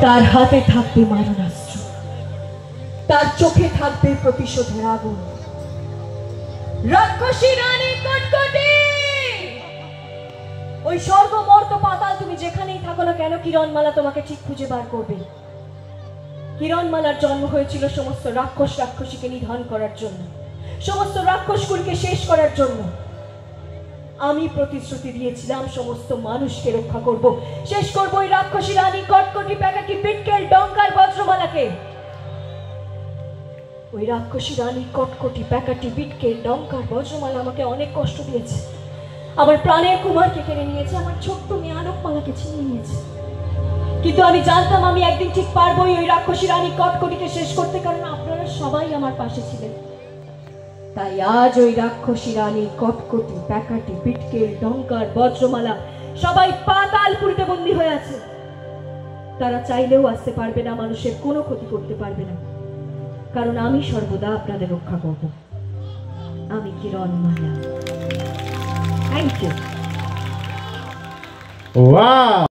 তার হাতে থাকবে মারণাস্ত্র, তার চোখে থাকবে প্রতিশোধের আগুন। রাক্ষসী রানী কটকটি, ওই স্বর্গ মর্ত পাতাল তুমি যেখানেই থাকো না কেন, কিরণমালা তোমাকে ঠিক খুঁজে বার করবে। কিরণমালার জন্ম হয়েছিল সমস্ত রাক্ষস রাক্ষসীকে নিধন করার জন্য, সমস্ত রাক্ষসকুলকে শেষ করার জন্য। আমি প্রতিশ্রুতি দিয়েছিলাম সমস্ত মানুষকে রক্ষা করব, শেষ করব ওই রাক্ষসী রানী কটকটি প্যাকাটি বিটকেল ডঙ্কার বজ্রমালাকে। ওই রাক্ষসী রানী কটকটি প্যাকাটি বিটকেল ডঙ্কার বজ্রমালা আমাকে অনেক কষ্ট দিয়েছে, আমার প্রাণের কুমারকে কেড়ে নিয়েছে, আমার ছোট্ট মেয়ে আলোকমালাকে ছিনিয়ে নিয়েছে। কিন্তু আমি জানতাম আমি একদিন ঠিক পারবোই ওই রাক্ষসী রানী কটকটিকে শেষ করতে, কারণ আপনারা সবাই আমার পাশে ছিলেন। তাই আজ ওই রাক্ষসী রানী কটকটি প্যাকাটি বিটকেল ডঙ্কার বজ্রমালা সবাই পাতালপুরীতে বন্দী হয়ে আছে। তারা চাইলেও আসতে পারবে না, মানুষের কোনো ক্ষতি করতে পারবে না, কারণ আমি সর্বদা আপনাদের রক্ষা করব। আমি কিরণমালা। Thank you. ওয়াও।